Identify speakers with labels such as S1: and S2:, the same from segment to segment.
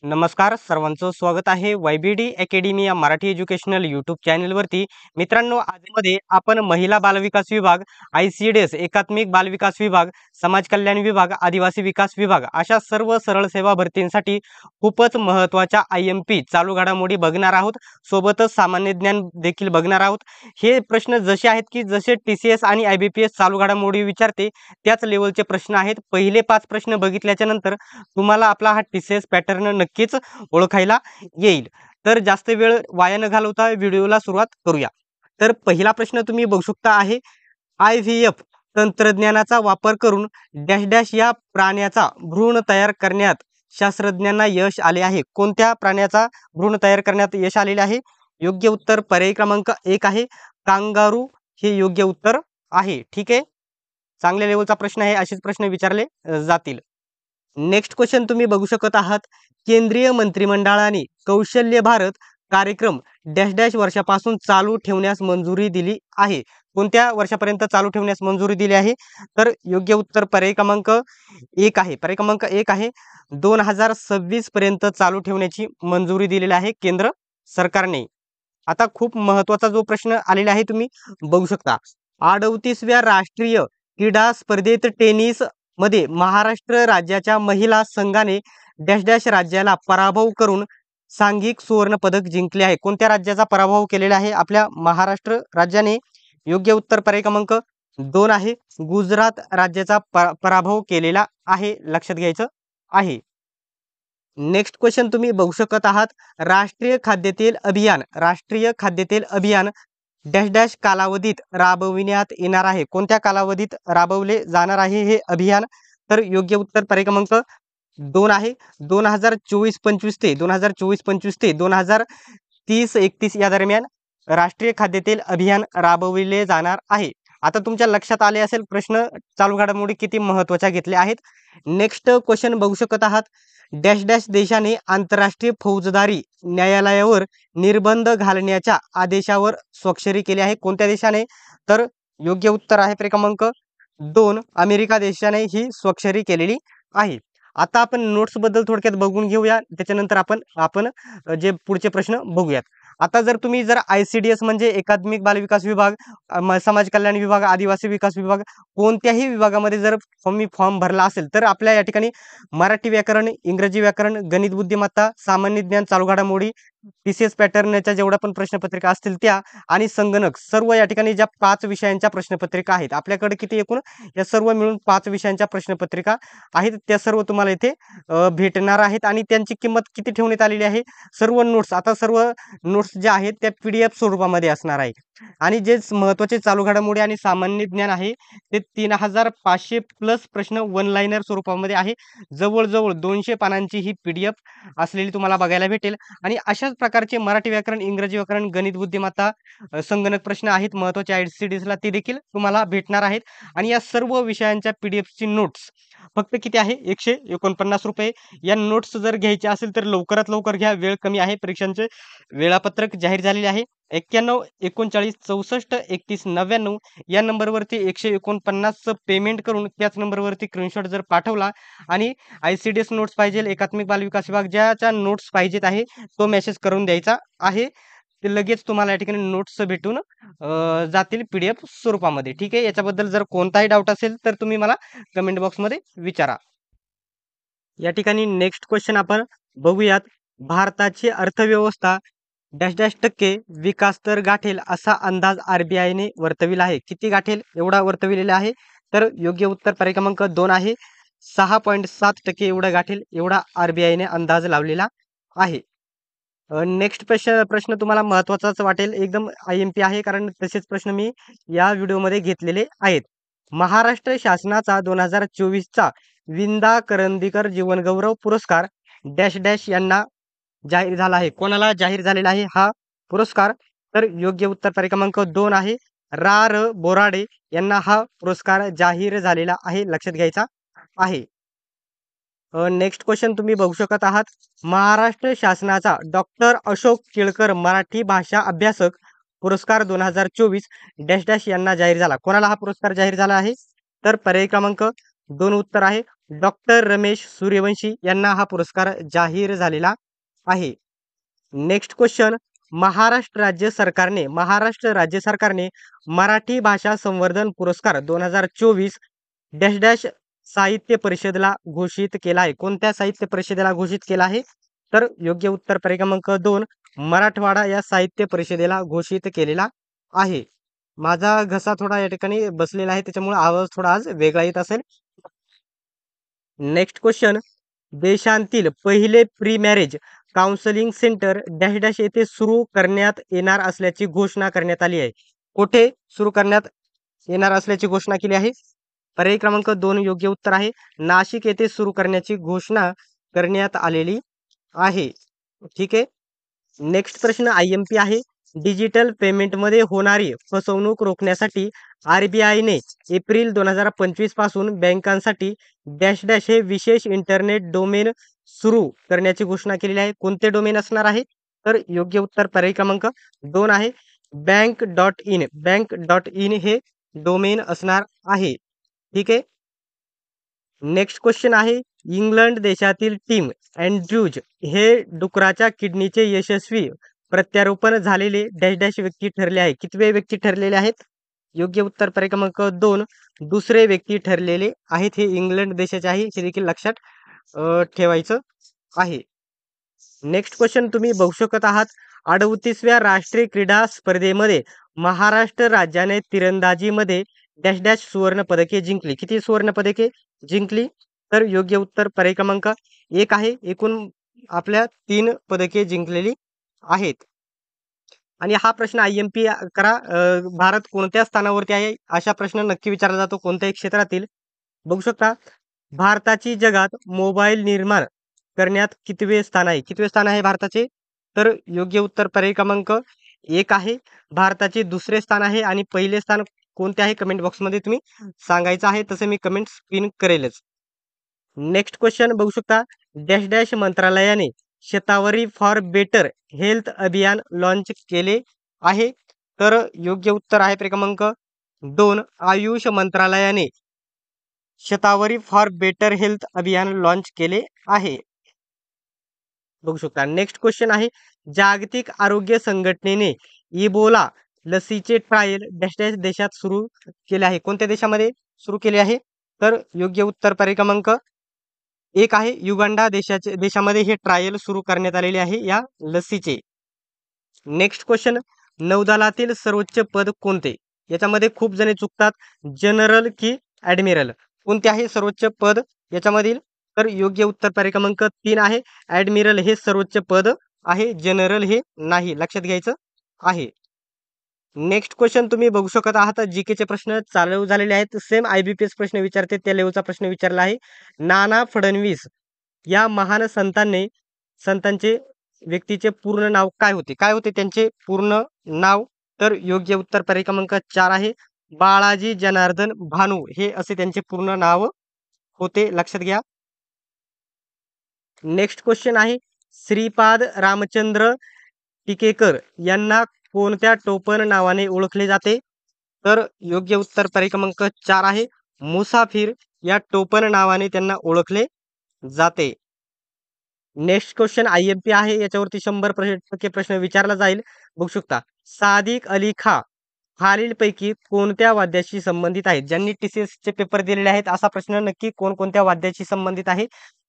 S1: नमस्कार सर्वांचं स्वागत आहे YBD अकॅडमी या मराठी एज्युकेशनल यूट्यूब चॅनलवरती. मित्रांनो, आजमध्ये आपण महिला बालविकास विभाग, ICDS एकात्मिक बालविकास विभाग, समाज कल्याण विभाग, आदिवासी विकास विभाग अशा सर्व सरळ सेवा भरतींसाठी खूपच महत्त्वाच्या IMP चालू घडामोडी बघणार आहोत. सोबतच सामान्य ज्ञान देखील बघणार आहोत. हे प्रश्न जसे आहेत की जसे TCS आणि IBPS चालू घडामोडी विचारते त्याच लेवलचे प्रश्न आहेत. पहिले 5 प्रश्न बघितल्याच्या नंतर तुम्हाला आपला हा TCS पॅटर्न नक्कीच ओळखायला येईल. तर जास्त वेळ वाया न घालवता व्हिडिओला सुरुवात करूया. तर पहिला प्रश्न तुम्ही बघू शकता आहे, IVF तंत्रज्ञानाचा वापर करून डॅश डॅश या प्राण्याचा भ्रूण तयार करण्यात शास्त्रज्ञांना यश आले आहे. कोणत्या प्राण्याचा भ्रूण तयार करण्यात यश आलेले आहे? योग्य उत्तर पर्याय क्रमांक 1 आहे, कांगारू हे योग्य उत्तर आहे. ठीक आहे, चांगल्या लेवलचा प्रश्न आहे. असेच प्रश्न विचारले जातील. नेक्स्ट क्वेश्चन तुम्ही बघू शकत आहात, केंद्रीय मंत्रिमंडळाने कौशल्य भारत कार्यक्रम डॅश डॅश वर्षापासून चालू ठेवण्यास मंजुरी दिली आहे. कोणत्या वर्षापर्यंत चालू ठेवण्यास मंजुरी दिली आहे? तर योग्य उत्तर पर्याय क्रमांक 1 आहे. पर्याय क्रमांक 1 आहे, 2026 पर्यंत चालू ठेवण्याची मंजुरी दिलेली आहे केंद्र सरकारने. आता खूप महत्त्वाचा जो प्रश्न आलेला आहे तुम्ही बघू शकता, 38व्या राष्ट्रीय क्रीडा स्पर्धेत टेनिस मध्ये महाराष्ट्र राज्याच्या महिला संघाने डॅश डॅश राज्याला पराभव करून सांघिक सुवर्ण पदक जिंकले आहे. कोणत्या राज्याचा पराभव केलेला आहे? आपल्या महाराष्ट्र राज्याने. योग्य उत्तर पर्याय क्रमांक 2 आहे, गुजरात राज्याचा पराभव केलेला आहे. लक्षात घ्यायचं आहे. नेक्स्ट क्वेश्चन तुम्ही बघू शकत आहात, राष्ट्रीय खाद्यतेल अभियान डॅश डॅश कालावधीत राबविण्यात येणार आहे. कोणत्या कालावधीत राबवले जाणार आहे हे अभियान? तर योग्य उत्तर पर्याय क्रमांक 2 आहे, 2024-25 ते 2030-31 या दरम्यान राष्ट्रीय खाद्यतेल अभियान राबविले जाणार आहे. आता तुमच्या लक्षात आले असेल प्रश्न चालू घडामोडी किती महत्त्वाच्या घेतल्या आहेत. नेक्स्ट क्वेश्चन बघू शकत आहात, डॅश डॅश देशाने आंतरराष्ट्रीय फौजदारी न्यायालयावर निर्बंध घालण्याच्या आदेशावर स्वाक्षरी केली आहे. कोणत्या देशाने? तर योग्य उत्तर आहे पर्याय क्रमांक 2, अमेरिका देशाने ही स्वाक्षरी केलेली आहे. आता आपण नोट्स बद्दल थोडक्यात बघून घेऊया, त्याच्यानंतर आपण जे पुढचे प्रश्न बघूयात. आता जर तुम्ही ICDS म्हणजे एकात्मिक बालविकास विभाग, समाज कल्याण विभाग, आदिवासी विकास विभाग कोणत्याही विभागामध्ये जर तुम्ही फॉर्म भरला असेल तर आपल्या या ठिकाणी मराठी व्याकरण, इंग्रजी व्याकरण, गणित बुद्धिमत्ता, सामान्य ज्ञान, चालू घडामोडी, TCS पॅटर्नच्या जेवढ्या पण प्रश्नपत्रिका असतील त्या आणि संगणक सर्व या ठिकाणी ज्या 5 विषयांच्या प्रश्नपत्रिका आहेत आपल्याकडे, किती एकूण या सर्व मिळून 5 विषयांच्या प्रश्नपत्रिका आहेत, त्या सर्व तुम्हाला इथे भेटणार आहेत. आणि त्यांची किंमत किती ठेवण्यात आलेली आहे? सर्व नोट्स, आता सर्व नोट्स ज्या आहेत त्या PDF स्वरूपामध्ये असणार आहे. आणि जे महत्त्वाचे चालू घडामोडी आणि सामान्य ज्ञान आहे ते 3500 प्लस प्रश्न वन लाइनर स्वरूपामध्ये आहे. जवळजवळ 200 पानांची ही PDF असलेली तुम्हाला बघायला भेटेल. आणि अशाच प्रकारचे मराठी व्याकरण, इंग्रजी व्याकरण, गणित बुद्धिमत्ता, संगणक प्रश्न आहेत महत्त्वाचे ICDSला, ते देखील तुम्हाला भेटणार आहेत. आणि या सर्व विषयांच्या PDFची नोट्स फक्त किती आहे? 149 रुपये. या नोट्स जर घ्यायचे असेल तर लवकरात लवकर घ्या, वेळ कमी आहे. परीक्षांचे वेळापत्रक जाहीर झालेले आहे. 91 39 64 31 99 या नंबरवरती 149चं पेमेंट करून त्याच नंबरवरती स्क्रीनशॉट जर पाठवला आणि ICDS नोट्स पाहिजे, एकात्मिक बालविकास विभाग ज्याच्या नोट्स पाहिजेत आहे तो मेसेज करून द्यायचा आहे. ते लगेच तुम्हाला या ठिकाणी नोट्स भेटून जातील PDF स्वरूपामध्ये. ठीक आहे, याच्याबद्दल जर कोणताही डाऊट असेल तर तुम्ही मला कमेंट बॉक्समध्ये विचारा. या ठिकाणी नेक्स्ट क्वेश्चन आपण बघूयात, भारताची अर्थव्यवस्था डॅश डॅश टक्के विकास दर गाठेल असा अंदाज RBIने वर्तविला आहे. किती गाठेल एवढा वर्तविलेला आहे? तर योग्य उत्तर पर्याय क्रमांक 2 आहे, 6.7% एवढा गाठेल एवढा RBIने अंदाज लावलेला आहे. नेक्स्ट प्रश्न तुम्हाला महत्त्वाचाच वाटेल, एकदम IMP आहे कारण तसेच प्रश्न मी या व्हिडिओमध्ये घेतलेले आहेत. महाराष्ट्र शासनाचा 2024चा विंदा करंदीकर जीवनगौरव पुरस्कार डॅश डॅश यांना जाहीर झाला आहे. कोणाला जाहीर झालेला आहे हा पुरस्कार? तर योग्य उत्तर पर्याय क्रमांक 2 आहे, बोराडे यांना हा पुरस्कार जाहीर झालेला आहे. लक्षात घ्यायचा आहे. नेक्स्ट क्वेश्चन तुम्ही बघू शकत आहात, महाराष्ट्र शासनाचा डॉक्टर अशोक केळकर मराठी भाषा अभ्यासक पुरस्कार 2024 डॅश डॅश यांना जाहीर झाला. कोणाला हा पुरस्कार जाहीर झाला आहे? तर पर्याय क्रमांक 2 उत्तर आहे, डॉक्टर रमेश सूर्यवंशी यांना हा पुरस्कार जाहीर झालेला आहे. नेक्स्ट क्वेश्चन, महाराष्ट्र राज्य सरकारने मराठी भाषा संवर्धन पुरस्कार 2024 डॅश डॅश साहित्य परिषदेला घोषित केला आहे. कोणत्या साहित्य परिषदेला घोषित केला आहे? तर योग्य उत्तर पर्याय क्रमांक 2 मराठवाडा या साहित्य परिषदेला घोषित केलेला आहे. माझा घसा थोडा या ठिकाणी बसलेला आहे, त्याच्यामुळे आवाज थोडा आज वेगळा येत असेल. नेक्स्ट क्वेश्चन, देशातील पहिले pre marriage counselling centre dash dash येथे सुरू करण्यात येणार असल्याची घोषणा करण्यात आली आहे. कुठे सुरू करण्यात येणार असल्याची घोषणा केली आहे? पर्याय क्रमांक 2 योग्य उत्तर आहे. नाशिक येथे सुरू करण्याची घोषणा करण्यात आलेली आहे. ठीक आहे. नेक्स्ट प्रश्न IMP आहे. डिजिटल पेमेंटमध्ये होणारी फसवणूक रोखण्यासाठी RBIने एप्रिल 2025 पासून बँकांसाठी डॅश डॅश हे विशेष इंटरनेट डोमेन सुरू करण्याची घोषणा केलेली आहे. कोणते डोमेन असणार आहे? तर योग्य उत्तर पर्याय क्रमांक 2 आहे. bank.in हे डोमेन असणार आहे. ठीक आहे. नेक्स्ट क्वेश्चन आहे, इंग्लंड देशातील टीम अँड्र्यूज हे डुकराच्या किडनीचे यशस्वी प्रत्यारोपण झालेले डॅश डॅश व्यक्ती ठरले आहे. कितवे व्यक्ती ठरलेले आहेत? योग्य उत्तर पर्याय क्रमांक 2 दुसरे व्यक्ती ठरलेले आहेत. हे इंग्लंड देशाचे आहे, हे देखील लक्षात ठेवायचं आहे. नेक्स्ट क्वेश्चन तुम्ही बघू शकत आहात. 38व्या राष्ट्रीय क्रीडा स्पर्धेमध्ये महाराष्ट्र राज्याने तिरंदाजीमध्ये डॅश डॅश सुवर्ण पदके जिंकली. किती सुवर्ण पदके जिंकली? तर योग्य उत्तर पर्याय क्रमांक 1 आहे. एकूण आपल्या 3 पदके जिंकलेली आहेत. आणि हा प्रश्न IMP करा. भारत कोणत्या स्थानावरती आहे अशा प्रश्न नक्की विचारला जातो कोणत्याही क्षेत्रातील. बघू शकता, भारताची जगात मोबाईल निर्माण करण्यात कितवे स्थान आहे? कितवे स्थान आहे भारताचे? तर योग्य उत्तर पर्याय क्रमांक 1 आहे. भारताचे दुसरे स्थान आहे आणि पहिले स्थान कोणते आहे कमेंट बॉक्समध्ये तुम्ही सांगायचं आहे, तसे मी कमेंट स्क्रीन करेलच. नेक्स्ट क्वेश्चन बघू शकता, डॅश डॅश मंत्रालयाने शतावरी फॉर बेटर हेल्थ अभियान लॉन्च केले आहे. तर योग्य उत्तर आहे क्रमांक 2 आयुष मंत्रालयाने शतावरी फॉर बेटर हेल्थ अभियान लॉन्च केले आहे. बघू शकता. नेक्स्ट क्वेश्चन आहे, जागतिक आरोग्य संघटनेने इबोला लसीचे ट्रायल डॅश डॅश देशात सुरू केले आहे. कोणत्या देशामध्ये सुरू केले आहे? तर योग्य उत्तर पर्याय क्रमांक 1 आहे. युगांडा देशामध्ये हे ट्रायल सुरू करण्यात आलेले आहे या लसीचे. नेक्स्ट क्वेश्चन, नौदलातील सर्वोच्च पद कोणते? याच्यामध्ये खूप जण चुकतात. जनरल की ॲडमिरल? कोणते आहे सर्वोच्च पद याच्यामधील? तर योग्य उत्तर पर्याय क्रमांक 3 आहे. ॲडमिरल हे सर्वोच्च पद आहे, जनरल हे नाही, लक्षात घ्यायचं आहे. नेक्स्ट क्वेश्चन तुम्ही बघू शकत आहात. जीकेचे प्रश्न चालू झालेले आहेत. सेम IBPS प्रश्न विचारते त्या लेवलचा प्रश्न विचारला आहे. नाना फडणवीस या महान संतांचे व्यक्तीचे पूर्ण नाव काय होते? काय होते त्यांचे पूर्ण नाव? तर योग्य उत्तर पर्याय क्रमांक 4 आहे. बाळाजी जनार्दन भानू हे असे त्यांचे पूर्ण नाव होते, लक्षात घ्या. नेक्स्ट क्वेश्चन आहे, श्रीपाद रामचंद्र टिकेकर यांना कोणत्या टोपण नावाने ओळखले जाते? तर योग्य उत्तर पर्याय क्रमांक 4 आहे. मुसाफिर या टोपण नावाने त्यांना ओळखले जाते. नेक्स्ट क्वेश्चन IMP आहे, याच्यावरती 100% प्रश्न विचारला जाईल. बघू शकता, सादिक अली खान खालीलपैकी कोणत्या वाद्याशी संबंधित आहेत? ज्यांनी TCS चे पेपर दिलेले आहेत असा प्रश्न नक्की कोणकोणत्या वाद्याशी संबंधित आहे,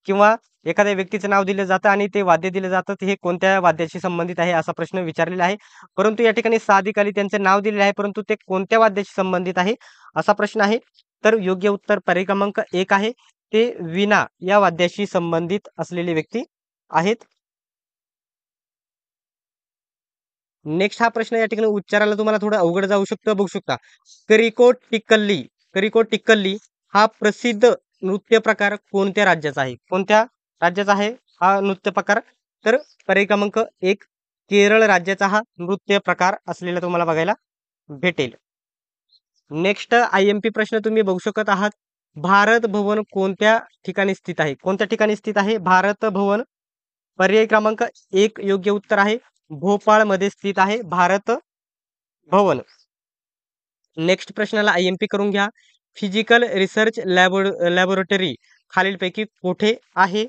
S1: किंवा एखाद्या व्यक्तीचं नाव दिलं जातं आणि ते वाद्य दिलं जातं, हे कोणत्या वाद्याशी संबंधित आहे असा प्रश्न विचारलेला आहे. परंतु या ठिकाणी सादिक अली त्यांचे नाव दिलेले आहे, परंतु ते कोणत्या वाद्याशी संबंधित आहे असा प्रश्न आहे. तर योग्य उत्तर पर्याय क्रमांक 1 आहे. ते वीणा या वाद्याशी संबंधित असलेले व्यक्ती आहेत. नेक्स्ट हा प्रश्न या ठिकाणी उच्चारायला तुम्हाला थोडं अवघड जाऊ शकतं. बघू शकता, करिको टिक्कली हा प्रसिद्ध नृत्य प्रकार कोणत्या राज्याचा आहे? कोणत्या राज्याचा आहे हा नृत्य प्रकार? तर पर्याय क्रमांक 1 केरळ राज्याचा हा नृत्य प्रकार असलेला तुम्हाला बघायला भेटेल. नेक्स्ट IMP प्रश्न तुम्ही बघू शकत आहात. भारत भवन कोणत्या ठिकाणी स्थित आहे? कोणत्या ठिकाणी स्थित आहे भारत भवन? पर्याय क्रमांक 1 योग्य उत्तर आहे. भोपाळ मध्ये स्थित आहे भारत भवन. नेक्स्ट प्रश्नाला IMP करून घ्या. फिजिकल रिसर्च लॅबोरेटरी खालीलपैकी कुठे आहे?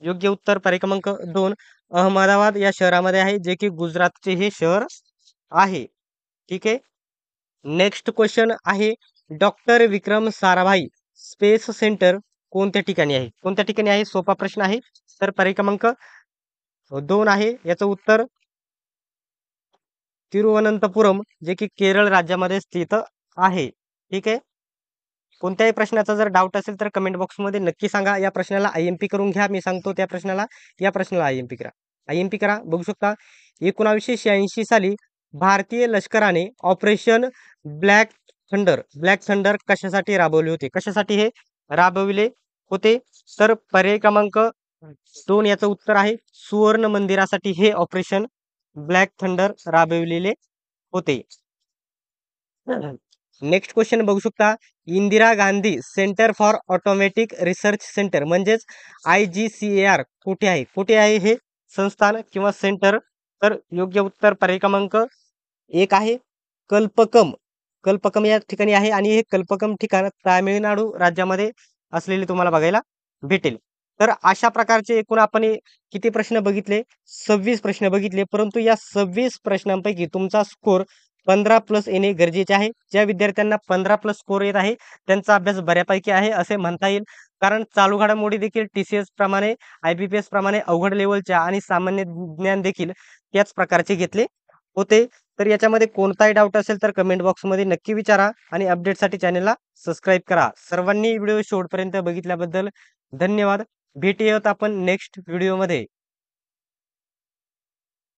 S1: योग्य उत्तर पर्याय क्रमांक 2 अहमदाबाद या शहरामध्ये आहे, जे की गुजरातचे हे शहर आहे. ठीक आहे. नेक्स्ट क्वेश्चन आहे doctor Vikram Sarabhai space centre कोणत्या ठिकाणी आहे? कोणत्या ठिकाणी आहे? सोपा प्रश्न आहे. तर पर्याय क्रमांक 2 आहे. याचं उत्तर तिरुवनंतपुरम, जे की केरळ राज्यामध्ये स्थित आहे. ठीक आहे. कोणत्याही प्रश्नाचा जर डाऊट असेल तर कमेंट बॉक्समध्ये नक्की सांगा. या प्रश्नाला IMP करून घ्या. मी सांगतो त्या प्रश्नाला, या प्रश्नाला IMP करा. IMP करा. बघू शकता 1986 साली भारतीय लष्कराने ऑपरेशन ब्लॅक थंडर कशासाठी राबवले होते? कशासाठी हे राबविले होते? तर पर्याय क्रमांक 2 याचं उत्तर आहे सुवर्ण मंदिरासाठी हे ऑपरेशन ब्लॅक थंडर राबविलेले होते. नेक्स्ट क्वेश्चन बघू शकता Indira Gandhi centre for automatic research centre म्हणजेच IGCAR कुठे आहे? कुठे आहे हे संस्थान किंवा सेंटर? तर योग्य उत्तर पर्याय क्रमांक 1 आहे कल्पकम. कल्पकम या ठिकाणी आहे आणि हे कल्पकम ठिकाण तामिळनाडू राज्यामध्ये असलेले तुम्हाला बघायला भेटेल. तर अशा प्रकारचे एकूण आपण किती प्रश्न बघितले? 26 प्रश्न बघितले, परंतु या 26 प्रश्नांपैकी तुमचा स्कोर 15+ येणे गरजेचे आहे. ज्या विद्यार्थ्यांना 15+ स्कोर येत आहे त्यांचा अभ्यास बऱ्यापैकी आहे असे म्हणता येईल. कारण चालू घडामोडी देखील TCS प्रमाणे IBPS प्रमाणे अवघड लेवलच्या आणि सामान्य ज्ञान देखील त्याच प्रकारचे घेतले होते. तर याच्यामध्ये कोणताही डाऊट असेल तर कमेंट बॉक्समध्ये नक्की विचारा आणि अपडेटसाठी चॅनलला सबस्क्राईब करा. सर्वांनी व्हिडिओ शेवटपर्यंत बघितल्याबद्दल धन्यवाद. भेटूयात आपण नेक्स्ट व्हिडिओमध्ये.